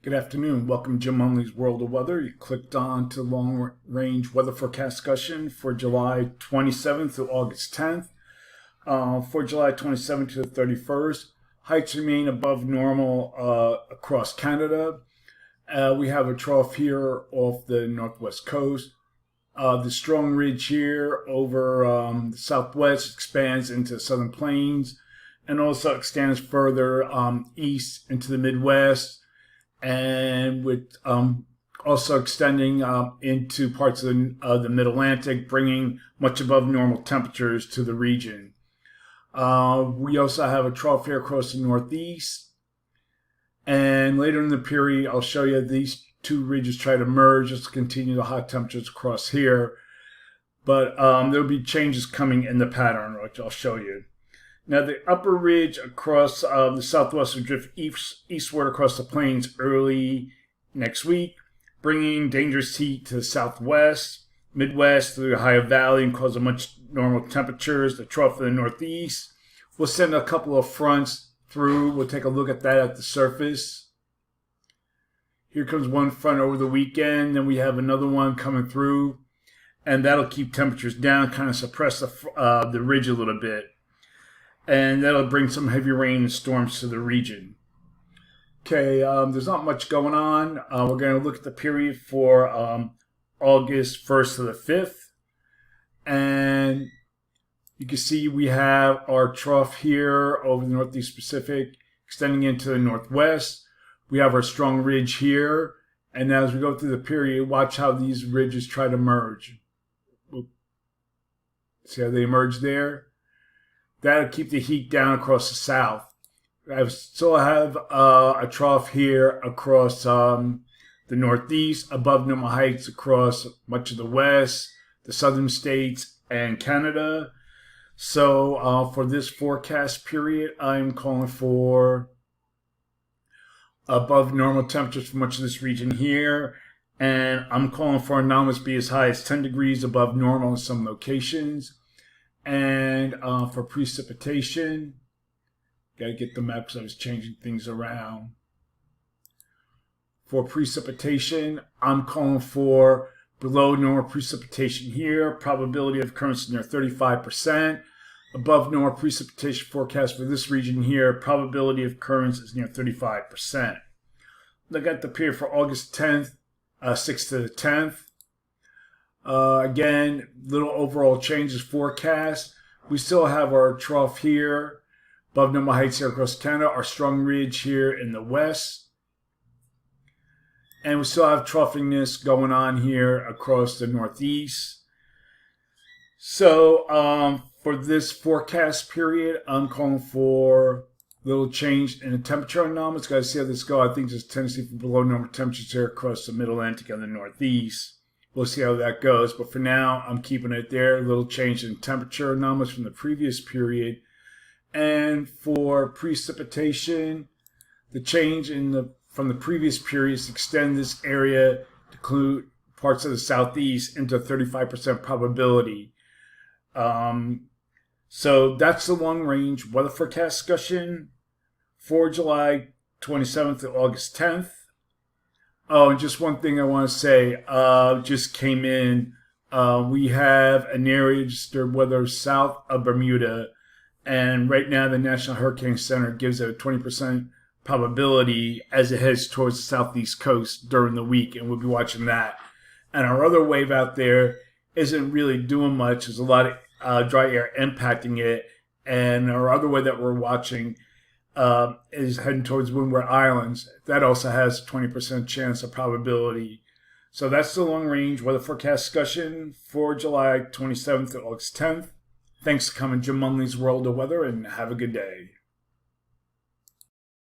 Good afternoon. Welcome to Jim Munley's World of Weather. You clicked on to long-range weather forecast discussion for July 27th to August 10th. For July 27th to the 31st, heights remain above normal across Canada. We have a trough here off the northwest coast. The strong ridge here over the southwest expands into the southern plains and also extends further east into the Midwest, and with also extending into parts of the mid-Atlantic, bringing much above normal temperatures to the region. We also have a trough here across the northeast, and later in the period I'll show you these two ridges try to merge just to continue the hot temperatures across here, but there'll be changes coming in the pattern, which I'll show you. Now, the upper ridge across the southwest will drift eastward across the plains early next week, bringing dangerous heat to the southwest, midwest, through the Ohio Valley, and causing much normal temperatures. The trough of the northeast will send a couple of fronts through. We'll take a look at that at the surface. Here comes one front over the weekend. Then we have another one coming through, and that'll keep temperatures down, kind of suppress the ridge a little bit. And that'll bring some heavy rain and storms to the region. Okay, there's not much going on. We're going to look at the period for August 1st to the 5th. And you can see we have our trough here over the Northeast Pacific, extending into the Northwest. We have our strong ridge here. And as we go through the period, watch how these ridges try to merge. See how they emerge there? That'll keep the heat down across the south. I still have a trough here across the northeast, above normal heights across much of the west, the southern states, and Canada. So for this forecast period, I'm calling for above normal temperatures for much of this region here. And I'm calling for anomalies to be as high as 10 degrees above normal in some locations. And for precipitation, got to get the map because I was changing things around. For precipitation, I'm calling for below normal precipitation here. Probability of occurrence is near 35%. Above normal precipitation forecast for this region here. Probability of occurrence is near 35%. Look at the period for August 10th, 6th to the 10th. Again, little overall changes forecast. We still have our trough here, above normal heights here across Canada, our strong ridge here in the west. And we still have troughiness going on here across the northeast. So for this forecast period, I'm calling for a little change in the temperature anomalies. Got to see how this goes. I think there's a tendency for below normal temperatures here across the mid-Atlantic and the northeast. We'll see how that goes, but for now, I'm keeping it there. A little change in temperature anomalies from the previous period. And for precipitation, the change from the previous periods extend this area to include parts of the southeast into 35% probability. So that's the long-range weather forecast discussion for July 27th to August 10th. Oh, and just one thing I want to say, just came in. We have an area disturbed weather south of Bermuda, and right now the National Hurricane Center gives it a 20% probability as it heads towards the southeast coast during the week, and we'll be watching that. And our other wave out there isn't really doing much. There's a lot of dry air impacting it, and our other wave that we're watching is heading towards Windward Islands. That also has a 20% chance of probability. So that's the long-range weather forecast discussion for July 27th to August 10th. Thanks for coming, Jim Munley's World of Weather, and have a good day.